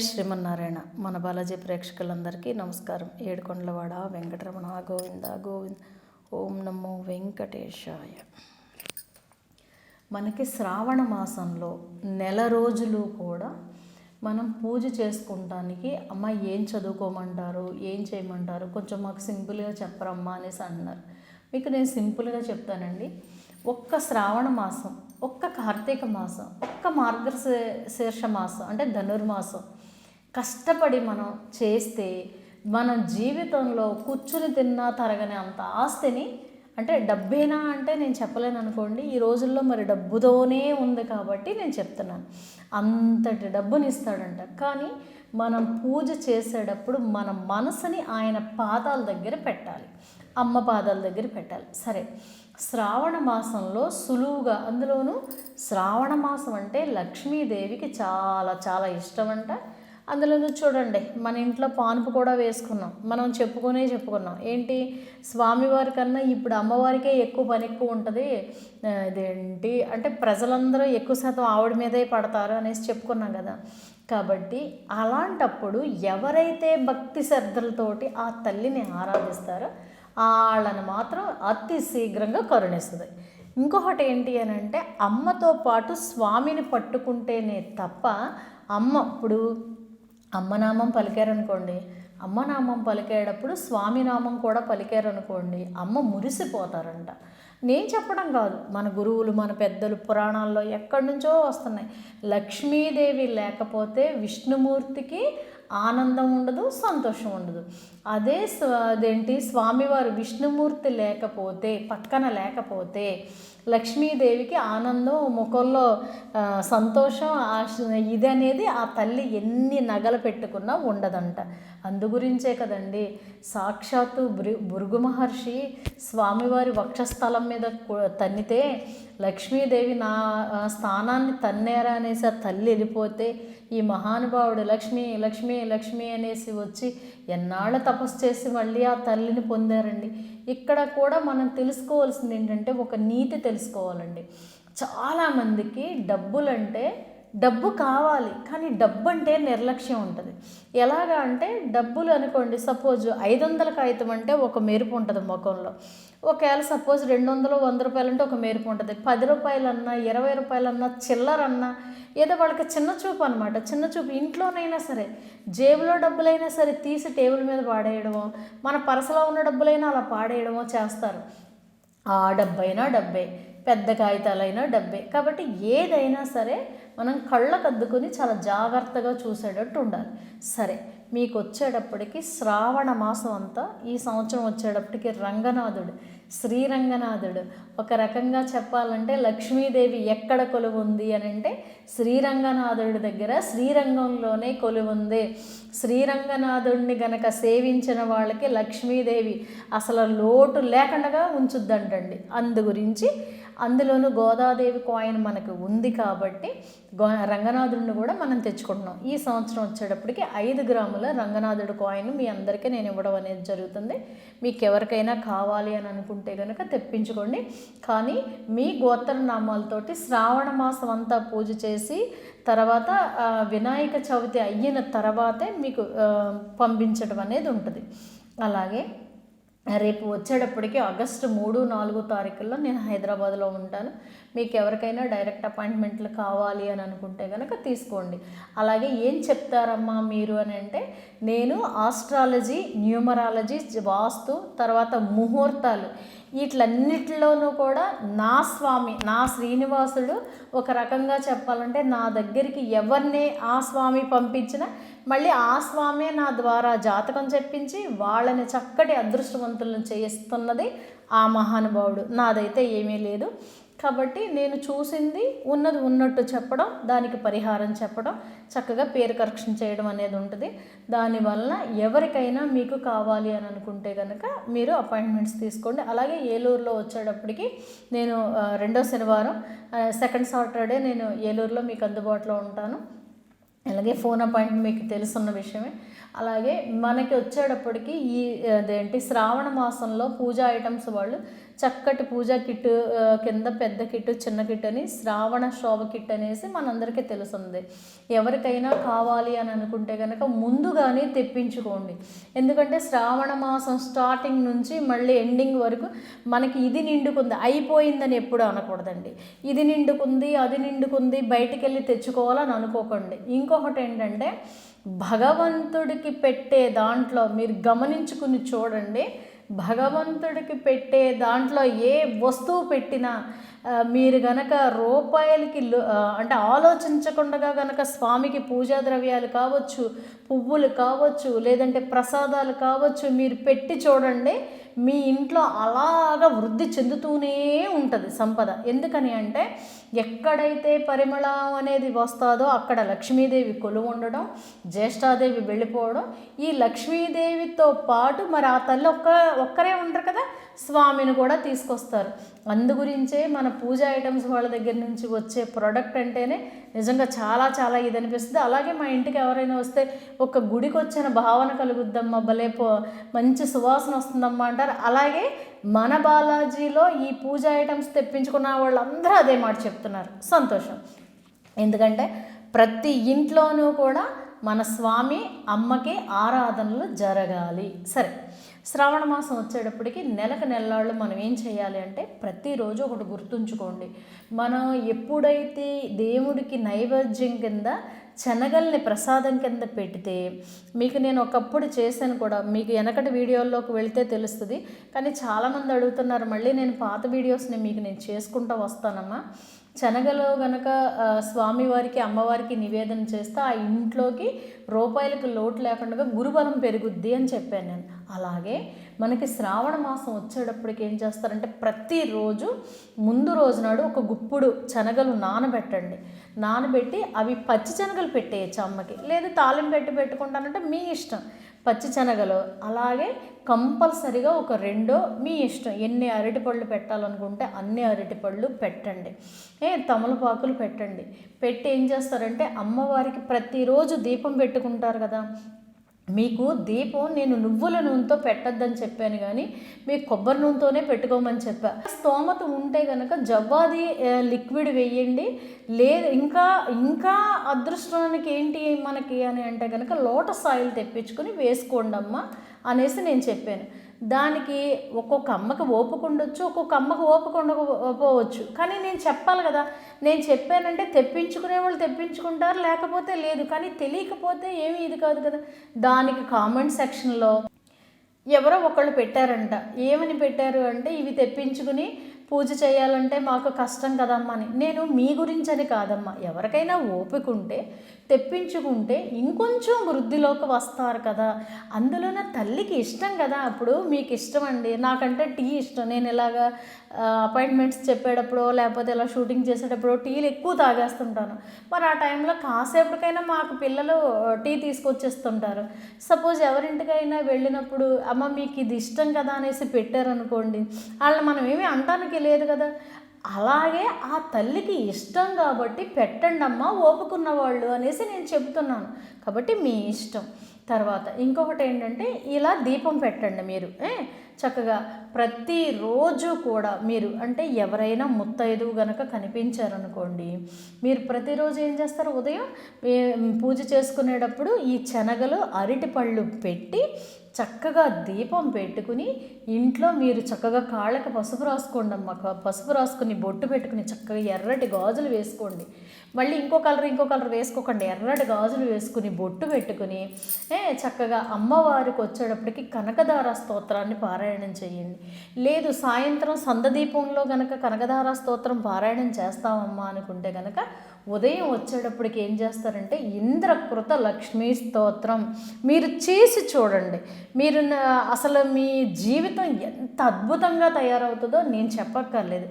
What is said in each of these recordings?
శ్రీమన్నారాయణ. మన బాలాజీ ప్రేక్షకులందరికీ నమస్కారం. ఏడుకొండలవాడ వెంకటరమణ గోవింద గోవింద. ఓం నమో వెంకటేశాయ. మనకి శ్రావణ మాసంలో నెల రోజులు కూడా మనం పూజ చేసుకుంటానికి అమ్మ ఏం చదువుకోమంటారు, ఏం చేయమంటారు, కొంచెం మాకు సింపుల్గా చెప్పరమ్మా అనేసి అంటున్నారు. మీకు నేను సింపుల్గా చెప్తానండి. ఒక్క శ్రావణ మాసం, ఒక్క కార్తీక మాసం, ఒక్క మార్గశీర్ష మాసం అంటే ధనుర్మాసం కష్టపడి మనం చేస్తే మన జీవితంలో కూర్చుని తిన్నా తరగని అంత ఆస్తిని, అంటే డబ్బేనా అంటే నేను చెప్పలేను అనుకోండి. ఈ రోజుల్లో మరి డబ్బుతోనే ఉంది కాబట్టి నేను చెప్తున్నాను. అంతటి డబ్బుని ఇస్తాడంట. కానీ మనం పూజ చేసేటప్పుడు మన మనసుని ఆయన పాదాల దగ్గర పెట్టాలి, అమ్మ పాదాల దగ్గర పెట్టాలి. సరే, శ్రావణ మాసంలో సులువుగా, అందులోనూ శ్రావణ మాసం అంటే లక్ష్మీదేవికి చాలా చాలా ఇష్టం అంట. అందులోనూ చూడండి, మన ఇంట్లో పానుపు కూడా వేసుకున్నాం. మనం చెప్పుకున్నాం ఏంటి, స్వామివారి కన్నా ఇప్పుడు అమ్మవారికే ఎక్కువ పని ఎక్కువ ఉంటుంది. ఇదేంటి అంటే ప్రజలందరూ ఎక్కువ శాతం ఆవిడ మీదే పడతారు అనేసి చెప్పుకున్నాం కదా. కాబట్టి అలాంటప్పుడు ఎవరైతే భక్తి శ్రద్ధలతోటి ఆ తల్లిని ఆరాధిస్తారో వాళ్ళని మాత్రం అతి శీఘ్రంగా కరుణిస్తుంది. ఇంకొకటి ఏంటి అని అంటే, అమ్మతో పాటు స్వామిని పట్టుకుంటేనే తప్ప ఇప్పుడు అమ్మనామం పలికారనుకోండి, అమ్మనామం పలికేటప్పుడు స్వామినామం కూడా పలికారనుకోండి, అమ్మ మురిసిపోతారంట. నేను చెప్పడం కాదు, మన గురువులు, మన పెద్దలు పురాణాల్లో ఎక్కడి నుంచో వస్తున్నాయి. లక్ష్మీదేవి లేకపోతే విష్ణుమూర్తికి ఆనందం ఉండదు, సంతోషం ఉండదు. అదేంటి స్వామివారు విష్ణుమూర్తి లేకపోతే, పక్కన లేకపోతే లక్ష్మీదేవికి ఆనందం, ముఖంలో సంతోషం, ఇది అనేది ఆ తల్లి ఎన్ని నగలు పెట్టుకున్నా ఉండదంట. అందుగురించే కదండి సాక్షాత్తు భృగు మహర్షి స్వామివారి వక్షస్థలం మీద తన్నితే లక్ష్మీదేవి నా స్థానాన్ని తన్నేరా అనేసి ఆ తల్లి వెళ్ళిపోతే ఈ మహానుభావుడు లక్ష్మీ లక్ష్మీ లక్ష్మీ అనేసి వచ్చి ఎన్నాళ్ళ తపస్సు చేసి మళ్ళీ ఆ తల్లిని పొందారండి. ఇక్కడ కూడా మనం తెలుసుకోవాల్సింది ఏంటంటే, ఒక నీతి తెలుసుకోవాలండి. చాలామందికి డబ్బు కావాలి, కానీ డబ్బు అంటే నిర్లక్ష్యం ఉంటుంది. ఎలాగా అంటే, డబ్బులు అనుకోండి, సపోజ్ 500 కాగితం అంటే ఒక మెరుపు ఉంటుంది ముఖంలో. ఒకవేళ సపోజ్ 200, 100 రూపాయలు అంటే ఒక మెరుపు ఉంటుంది. 10 రూపాయలన్నా, 20 రూపాయలన్నా, చిల్లరన్నా ఏదో వాళ్ళకి చిన్న చూపు అనమాట. చిన్న చూపు. ఇంట్లోనైనా సరే, జేబులో డబ్బులైనా సరే తీసి టేబుల్ మీద పాడేయడమో, మన పర్సులో ఉన్న డబ్బులైనా అలా పాడేయడమో చేస్తారు. ఆ డబ్బైనా డబ్బే, పెద్ద కాగితాలైనా డబ్బే. కాబట్టి ఏదైనా సరే మనం కళ్ళకద్దుకొని చాలా జాగ్రత్తగా చూసేటట్టు ఉండాలి. సరే, మీకు వచ్చేటప్పటికి శ్రావణ మాసం అంతా, ఈ సంవత్సరం వచ్చేటప్పటికి రంగనాథుడు, శ్రీరంగనాథుడు, ఒక రకంగా చెప్పాలంటే లక్ష్మీదేవి ఎక్కడ కొలువుంది అని అంటే శ్రీరంగనాథుడి దగ్గర, శ్రీరంగంలోనే కొలువుంది. శ్రీరంగనాథుడిని గనక సేవించిన వాళ్ళకి లక్ష్మీదేవి అసలు లోటు లేకుండా ఉంచుద్దంటండి. గురించి అందులోనూ గోదాదేవి కాయిన్ మనకు ఉంది కాబట్టి రంగనాథుడిని కూడా మనం తెచ్చుకుంటున్నాం. ఈ సంవత్సరం వచ్చేటప్పటికి 5 గ్రాముల రంగనాథుడి కాయిన్ మీ అందరికీ నేను ఇవ్వడం అనేది జరుగుతుంది. మీకు ఎవరికైనా కావాలి అని అనుకుంటే కనుక తెప్పించుకోండి. కానీ మీ గోత్రనామాలతోటి శ్రావణ మాసం అంతా పూజ చేసి తర్వాత వినాయక చవితి అయిన తర్వాతే మీకు పంపించడం అనేది ఉంటుంది. అలాగే రేపు వచ్చేటప్పటికి ఆగస్టు 3, 4 తారీఖుల్లో నేను హైదరాబాద్లో ఉంటాను. మీకు ఎవరికైనా డైరెక్ట్ అపాయింట్మెంట్లు కావాలి అని అనుకుంటే కనుక తీసుకోండి. అలాగే ఏం చెప్తారమ్మా మీరు అని అంటే, నేను ఆస్ట్రాలజీ, న్యూమరాలజీ, వాస్తు, తర్వాత ముహూర్తాలు, వీటిలన్నిటిలోనూ కూడా నా స్వామి, నా శ్రీనివాసుడు, ఒక రకంగా చెప్పాలంటే నా దగ్గరికి ఎవరినే ఆ స్వామి పంపించినా మళ్ళీ ఆ స్వామే నా ద్వారా జాతకం చెప్పించి వాళ్ళని చక్కటి అదృష్టవంతులను చేస్తున్నది ఆ మహానుభావుడు. నాదైతే ఏమీ లేదు. కాబట్టి నేను చూసింది ఉన్నది ఉన్నట్టు చెప్పడం, దానికి పరిహారం చెప్పడం, చక్కగా పేరు కరెక్షన్ చేయడం అనేది ఉంటుంది. దానివల్ల ఎవరికైనా మీకు కావాలి అని అనుకుంటే కనుక మీరు అపాయింట్మెంట్స్ తీసుకోండి. అలాగే ఏలూరులో వచ్చేటప్పటికి నేను 2వ శనివారం, 2nd సాటర్డే నేను ఏలూరులో మీకు అందుబాటులో ఉంటాను. అలాగే ఫోన్ అపాయింట్మెంట్ మీకు తెలుసున్న విషయమే. అలాగే మనకి వచ్చేటప్పటికి అదేంటి శ్రావణ మాసంలో పూజా ఐటమ్స్ వాళ్ళు చక్కటి పూజా కిట్, కింద పెద్ద కిట్, చిన్న కిట్ అని శ్రావణ శోభ కిట్ అనేసి మనందరికీ తెలుస్తుంది. ఎవరికైనా కావాలి అని అనుకుంటే కనుక ముందుగానే తెప్పించుకోండి. ఎందుకంటే శ్రావణ మాసం స్టార్టింగ్ నుంచి మళ్ళీ ఎండింగ్ వరకు మనకి ఇది నిండుకుంది అయిపోయిందని ఎప్పుడు అనకూడదండి. ఇది నిండుకుంది, అది నిండుకుంది, బయటికి వెళ్ళి తెచ్చుకోవాలని అనుకోకండి. ఇంకొకటి ఏంటంటే భగవంతుడికి పెట్టే దాంట్లో మీరు గమనించుకుని చూడండి. భగవంతుడికి పెట్టే దాంట్లో ఏ వస్తువు పెట్టినా మీరు గనక రూపాయలకి అంటే ఆలోచించకుండా గనక స్వామికి పూజా ద్రవ్యాలు కావచ్చు, పువ్వులు కావచ్చు, లేదంటే ప్రసాదాలు కావచ్చు, మీరు పెట్టి చూడండి, మీ ఇంట్లో అలాగా వృద్ధి చెందుతూనే ఉంటుంది సంపద. ఎందుకని అంటే ఎక్కడైతే పరిమళం అనేది వస్తుందో అక్కడ లక్ష్మీదేవి కొలువు ఉండడం, జ్యేష్ఠాదేవి వెళ్ళిపోవడం. ఈ లక్ష్మీదేవితో పాటు మరి ఆ తల్లి ఒక్కరే ఉండరు కదా, స్వామిని కూడా తీసుకొస్తారు. అందుగురించే మన పూజా ఐటమ్స్ వాళ్ళ దగ్గర నుంచి వచ్చే ప్రోడక్ట్ అంటేనే నిజంగా చాలా చాలా ఇది అనిపిస్తుంది. అలాగే మా ఇంటికి ఎవరైనా వస్తే ఒక గుడికి వచ్చిన భావన కలుగుద్దమ్మా, భలే మంచి సువాసన వస్తుందమ్మా అంటారు. అలాగే మన బాలాజీలో ఈ పూజా ఐటమ్స్ తెప్పించుకున్న వాళ్ళందరూ అదే మాట చెప్తున్నారు. సంతోషం. ఎందుకంటే ప్రతి ఇంట్లోనూ కూడా మన స్వామి అమ్మకి ఆరాధనలు జరగాలి. సరే, శ్రావణ మాసం వచ్చేటప్పటికి నెలకు నెలలాళ్ళు మనం ఏం చేయాలి అంటే ప్రతిరోజు ఒకటి గుర్తుంచుకోండి. మనం ఎప్పుడైతే దేవుడికి నైవేద్యం కింద శనగల్ని ప్రసాదం కింద పెడితే, మీకు నేను ఒకప్పుడు చేశాను కూడా, మీకు వెనకటి వీడియోల్లోకి వెళితే తెలుస్తుంది. కానీ చాలామంది అడుగుతున్నారు, మళ్ళీ నేను పాత వీడియోస్ని మీకు నేను చేసుకుంటూ వస్తానమ్మా. శనగలో గనక స్వామివారికి అమ్మవారికి నివేదన చేస్తే ఆ ఇంట్లోకి రూపాయలకు లోటు లేకుండా గురుబలం పెరుగుద్ది అని చెప్పాను నేను. అలాగే మనకి శ్రావణ మాసం వచ్చేటప్పటికి ఏం చేస్తారంటే ప్రతిరోజు ముందు రోజు నాడు ఒక గుప్పుడు శనగలు నానబెట్టండి. నానబెట్టి అవి పచ్చి శనగలు పెట్టేయచ్చు అమ్మకి, లేదు తాలింపు పెట్టుకుంటానంటే మీ ఇష్టం. పచ్చి శనగలు అలాగే కంపల్సరిగా ఒక 2 మీ ఇష్టం, ఎన్ని అరటిపళ్ళు పెట్టాలనుకుంటే అన్ని అరటిపళ్ళు పెట్టండి. తమలపాకులు పెట్టండి. పెట్టి ఏం చేస్తారంటే అమ్మవారికి ప్రతిరోజు దీపం పెట్టుకుంటారు కదా, మీకు దీపం నేను నువ్వుల నూనెతో పెట్టద్దని చెప్పాను, కానీ మీకు కొబ్బరి నూనెతోనే పెట్టుకోమని చెప్పా. స్తోమత ఉంటే కనుక జవ్వాది లిక్విడ్ వేయండి. లేదు ఇంకా అదృష్టానికి ఏంటి మనకి అని అంటే కనుక లోటస్ ఆయిల్ తెప్పించుకొని వేసుకోండి అమ్మ అనేసి నేను చెప్పాను. దానికి ఒక్కొక్క అమ్మకి ఓపుకుండొచ్చు, ఒక్కొక్క అమ్మకి ఓపుకుండకపోవచ్చు. కానీ నేను చెప్పాలి కదా, నేను చెప్పానంటే తెప్పించుకునే వాళ్ళు తెప్పించుకుంటారు, లేకపోతే లేదు. కానీ తెలియకపోతే ఏమీ ఇది కాదు కదా. దానికి కామెంట్ సెక్షన్లో ఎవరో ఒకళ్ళు పెట్టారంట. ఏమని పెట్టారు అంటే, ఇవి తెప్పించుకుని పూజ చేయాలంటే మాకు కష్టం కదమ్మా అని. నేను మీ గురించి అని కాదమ్మా, ఎవరికైనా ఓపిక ఉంటే తెప్పించుకుంటే ఇంకొంచెం వృద్ధిలోకి వస్తారు కదా. అందులోన తల్లికి ఇష్టం కదా. అప్పుడు మీకు ఇష్టం అండి, నాకంటే టీ ఇష్టం. నేను ఇలాగా అపాయింట్మెంట్స్ చెప్పేటప్పుడు లేకపోతే ఇలా షూటింగ్ చేసేటప్పుడు టీలు ఎక్కువ తాగేస్తుంటాను. మరి ఆ టైంలో కాసేపటికైనా మాకు పిల్లలు టీ తీసుకొచ్చేస్తుంటారు. సపోజ్ ఎవరింటికైనా వెళ్ళినప్పుడు అమ్మ మీకు ఇది ఇష్టం కదా అనేసి పెట్టారనుకోండి, వాళ్ళని మనం ఏమీ అంటానికి లేదు కదా. అలాగే ఆ తల్లికి ఇష్టం కాబట్టి పెట్టండి అమ్మ ఓపుకున్న వాళ్ళు అనేసి నేను చెబుతున్నాను. కాబట్టి మీ ఇష్టం. తర్వాత ఇంకొకటి ఏంటంటే ఇలా దీపం పెట్టండి మీరు చక్కగా ప్రతిరోజు కూడా. మీరు అంటే ఎవరైనా ముత్తైదువు గనక కనిపించారనుకోండి, మీరు ప్రతిరోజు ఏం చేస్తారు, ఉదయం పూజ చేసుకునేటప్పుడు ఈ శనగలు అరటిపళ్ళు పెట్టి చక్కగా దీపం పెట్టుకుని ఇంట్లో మీరు చక్కగా కాళ్ళకి పసుపు రాసుకోండి అమ్మ. పసుపు రాసుకుని బొట్టు పెట్టుకుని చక్కగా ఎర్రటి గాజులు వేసుకోండి. మళ్ళీ ఇంకో కలర్ వేసుకోకండి, ఎర్రటి గాజులు వేసుకుని బొట్టు పెట్టుకుని చక్కగా అమ్మవారికి వచ్చేటప్పటికి కనకధార స్తోత్రాన్ని పారాయణం చేయండి. లేదు సాయంత్రం సందదీపంలో గనక కనకధార స్తోత్రం పారాయణం చేస్తామమ్మా అనుకుంటే గనక ఉదయం వచ్చేటప్పటికి ఏం చేస్తారంటే ఇంద్రకృత లక్ష్మీ స్తోత్రం మీరు చేసి చూడండి. మీరు అసలు మీ జీవితం ఎంత అద్భుతంగా తయారవుతుందో నేను చెప్పక్కర్లేదు.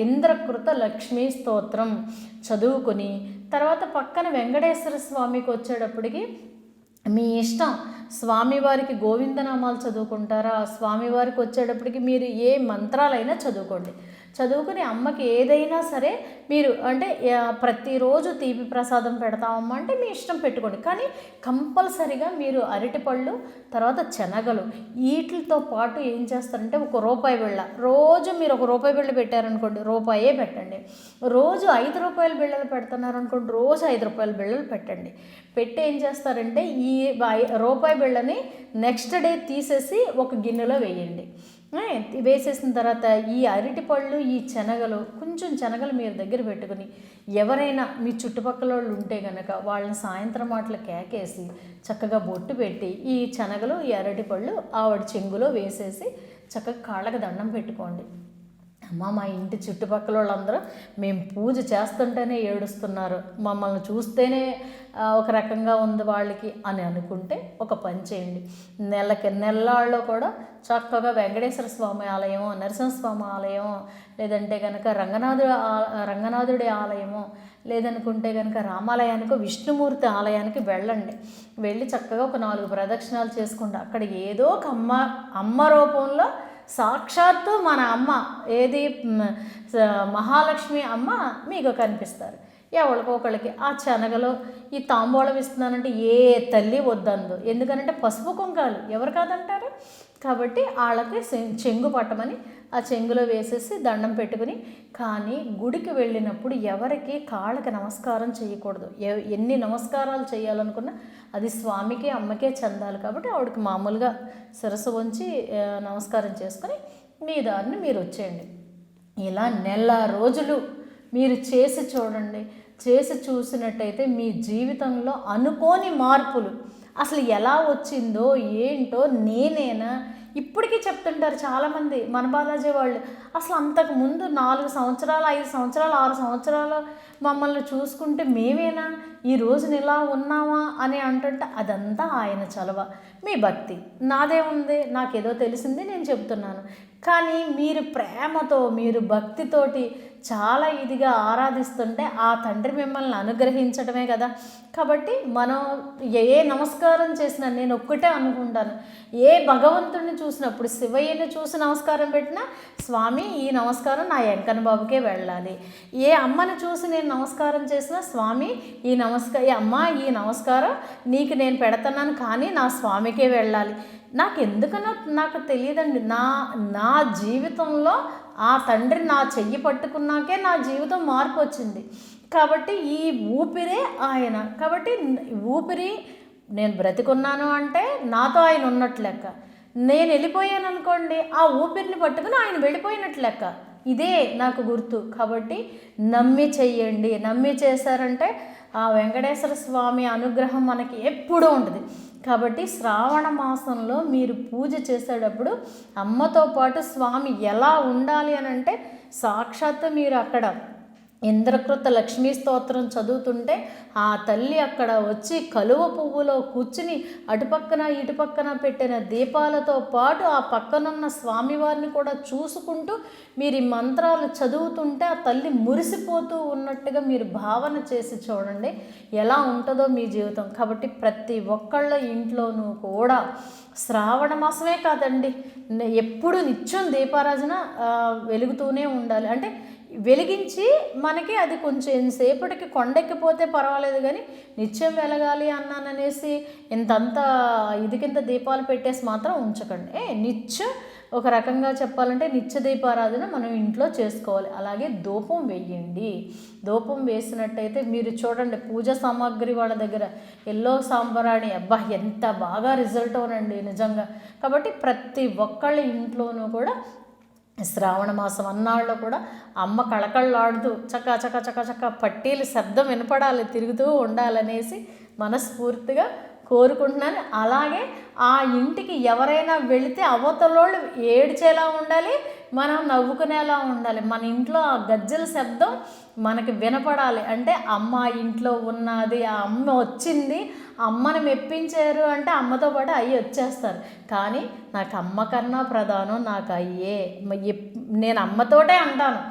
ఇంద్రకృత లక్ష్మీ స్తోత్రం చదువుకొని తర్వాత పక్కన వెంకటేశ్వర స్వామికి వచ్చేటప్పటికి మీ ఇష్టం, స్వామివారికి గోవిందనామాలు చదువుకుంటారా, స్వామివారికి వచ్చేటప్పటికి మీరు ఏ మంత్రాలైనా చదువుకోండి. చదువుకుని అమ్మకి ఏదైనా సరే మీరు అంటే ప్రతిరోజు తీపి ప్రసాదం పెడతామమ్మా అంటే మీ ఇష్టం పెట్టుకోండి, కానీ కంపల్సరిగా మీరు అరటిపళ్ళు తర్వాత శనగలు వీటితో పాటు ఏం చేస్తారంటే ₹1 బిళ్ళ, రోజు మీరు ₹1 బిళ్ళ పెట్టారనుకోండి, రూపాయే పెట్టండి. రోజు ₹5 బిళ్ళలు పెడుతున్నారనుకోండి, రోజు ₹5 బిళ్ళలు పెట్టండి. పెట్టి ఏం చేస్తారంటే ఈ ₹1 బిళ్ళని నెక్స్ట్ డే తీసేసి ఒక గిన్నెలో వేయండి. వేసేసిన తర్వాత ఈ అరటిపళ్ళు, ఈ శనగలు, కొంచెం శనగలు మీరు దగ్గర పెట్టుకుని ఎవరైనా మీ చుట్టుపక్కల వాళ్ళు ఉంటే కనుక వాళ్ళని సాయంత్రం మాటలు కేకేసి చక్కగా బొట్టు పెట్టి ఈ శనగలు, ఈ అరటిపళ్ళు ఆవిడ చెంగులో వేసేసి చక్కగా కాళ్ళకి దండం పెట్టుకోండి. అమ్మ, మా ఇంటి చుట్టుపక్కల వాళ్ళందరూ మేము పూజ చేస్తుంటేనే ఏడుస్తున్నారు, మమ్మల్ని చూస్తేనే ఒక రకంగా ఉంది వాళ్ళకి అని అనుకుంటే ఒక పని చేయండి. నెల్లాళ్ళలో కూడా చక్కగా వెంకటేశ్వర స్వామి ఆలయం, నరసింహస్వామి ఆలయం, లేదంటే కనుక రంగనాథుడి ఆలయము, లేదనుకుంటే కనుక రామాలయానికి, విష్ణుమూర్తి ఆలయానికి వెళ్ళండి. వెళ్ళి చక్కగా ఒక 4 ప్రదక్షిణాలు చేసుకోండి. అక్కడ ఏదో ఒక అమ్మ రూపంలో సాక్షాత్తు మన అమ్మ, ఏది మహాలక్ష్మి అమ్మ మీకు కనిపిస్తారు. ఎవరికొకళ్ళకి ఆ శనగలో ఈ తాంబూలం ఇస్తున్నానంటే ఏ తల్లి వద్దందు, ఎందుకనంటే పసుపు కుంకాలు ఎవరు కాదంటారు. కాబట్టి వాళ్ళకి చెంగు పట్టమని ఆ చెంగులో వేసేసి దండం పెట్టుకుని, కానీ గుడికి వెళ్ళినప్పుడు ఎవరికి కాళ్ళకి నమస్కారం చేయకూడదు. ఎన్ని నమస్కారాలు చేయాలనుకున్నా అది స్వామికి అమ్మకే చెందాలి. కాబట్టి ఆవిడకి మామూలుగా శిరస్సు వంచి నమస్కారం చేసుకొని మీ దారిని మీరు వచ్చేయండి. ఇలా నెల రోజులు మీరు చేసి చూడండి. చేసి చూసినట్టయితే మీ జీవితంలో అనుకోని మార్పులు అసలు ఎలా వచ్చిందో ఏంటో నేనేనా ఇప్పటికీ చెప్తుంటారు చాలామంది. మన బాలాజీ వాళ్ళు అసలు అంతకు ముందు 4 సంవత్సరాలు, 5 సంవత్సరాలు, 6 సంవత్సరాలు మమ్మల్ని చూసుకుంటే మేమేనా ఈ రోజున ఇలా ఉన్నామా అని అంటుంటే అదంతా ఆయన చలవ, మీ భక్తి. నాదేముంది, నాకేదో తెలిసింది నేను చెప్తున్నాను. కానీ మీరు ప్రేమతో, మీరు భక్తితోటి చాలా ఇదిగా ఆరాధిస్తుంటే ఆ తండ్రి మిమ్మల్ని అనుగ్రహించడమే కదా. కాబట్టి మనం ఏ నమస్కారం చేసినా నేను ఒక్కటే అనుకుంటాను, ఏ భగవంతుడిని చూసినప్పుడు శివయ్యని చూసి నమస్కారం పెట్టినా స్వామి ఈ నమస్కారం నా వెంకన్న బాబుకే వెళ్ళాలి. ఏ అమ్మని చూసి నేను నమస్కారం చేసినా స్వామి ఈ అమ్మ ఈ నమస్కారం నీకు నేను పెడుతున్నాను కానీ నా స్వామికే వెళ్ళాలి. నాకు ఎందుకనో నాకు తెలియదండి, నా జీవితంలో ఆ తండ్రి నా చెయ్యి పట్టుకున్నాకే నా జీవితం మార్పు వచ్చింది. కాబట్టి ఈ ఊపిరే ఆయన. కాబట్టి ఊపిరి నేను బ్రతికున్నాను అంటే నాతో ఆయన ఉన్నట్లు లెక్క. నేను వెళ్ళిపోయాను అనుకోండి, ఆ ఊపిరిని పట్టుకుని ఆయన వెళ్ళిపోయినట్లు లెక్క. ఇదే నాకు గుర్తు. కాబట్టి నమ్మి చెయ్యండి. నమ్మి చేశారంటే ఆ వెంకటేశ్వర స్వామి అనుగ్రహం మనకి ఎప్పుడూ ఉంటుంది. కాబట్టి శ్రావణ మాసంలో మీరు పూజ చేసేటప్పుడు అమ్మతో పాటు స్వామి ఎలా ఉండాలి అని అంటే, సాక్షాత్తు మీరు అక్కడ ఇంద్రకృత లక్ష్మీ స్తోత్రం చదువుతుంటే ఆ తల్లి అక్కడ వచ్చి కలువ పువ్వులో కూర్చుని అటుపక్కన ఇటుపక్కన పెట్టిన దీపాలతో పాటు ఆ పక్కనున్న స్వామివారిని కూడా చూసుకుంటూ మీరు ఈ మంత్రాలు చదువుతుంటే ఆ తల్లి మురిసిపోతూ ఉన్నట్టుగా మీరు భావన చేసి చూడండి ఎలా ఉంటుందో మీ జీవితం. కాబట్టి ప్రతి ఒక్కళ్ళ ఇంట్లోనూ కూడా శ్రావణ మాసమే కాదండి, ఎప్పుడు నిత్యం దీపారాజన వెలుగుతూనే ఉండాలి. అంటే వెలిగించి మనకి అది కొంచెం సేపటికి కొండెక్కిపోతే పర్వాలేదు, కానీ నిత్యం వెలగాలి అన్నాననేసి ఇంతంత ఇదికింత దీపాలు పెట్టేసి మాత్రం ఉంచకండి. నిత్యం ఒక రకంగా చెప్పాలంటే నిత్య దీపారాధన మనం ఇంట్లో చేసుకోవాలి. అలాగే ధూపం వేయండి. ధూపం వేసినట్టయితే మీరు చూడండి, పూజ సామాగ్రి వాళ్ళ దగ్గర ఎల్లో సాంబ్రాణి, అబ్బా ఎంత బాగా రిజల్ట్ అవునండి నిజంగా. కాబట్టి ప్రతి ఒక్కళ్ళ ఇంట్లోనూ కూడా శ్రావణ మాసం అన్నాళ్ళు కూడా అమ్మ కళకళలాడుతూ చక్క చక్క చక్క చక్క పట్టీలు శబ్దం వినపడాలి, తిరుగుతూ ఉండాలనేసి మనస్ఫూర్తిగా కోరుకుంటున్నాను. అలాగే ఆ ఇంటికి ఎవరైనా వెళితే అవతలోళ్ళు ఏడ్చేలా ఉండాలి, మనం నవ్వుకునేలా ఉండాలి. మన ఇంట్లో ఆ గజ్జల శబ్దం మనకి వినపడాలి. అంటే అమ్మ ఇంట్లో ఉన్నది, ఆ అమ్మ వచ్చింది, అమ్మని మెప్పించారు అంటే అమ్మతో పాటు అయ్యి వచ్చేస్తారు. కానీ నాకు అమ్మ కన్నా ప్రధానం నాకు అయ్యే. నేను అమ్మతోటే అంటాను,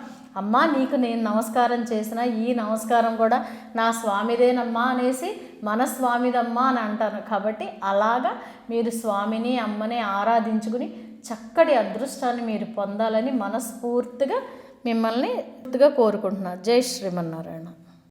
అమ్మ నీకు నేను నమస్కారం చేసిన ఈ నమస్కారం కూడా నా స్వామిదేనమ్మా అనేసి మన స్వామిదమ్మా అని అంటాను. కాబట్టి అలాగా మీరు స్వామిని అమ్మని ఆరాధించుకుని చక్కటి అదృష్టాన్ని మీరు పొందాలని మనస్ఫూర్తిగా మిమ్మల్ని పూర్తిగా కోరుకుంటున్నారు. జై శ్రీమన్నారాయణ.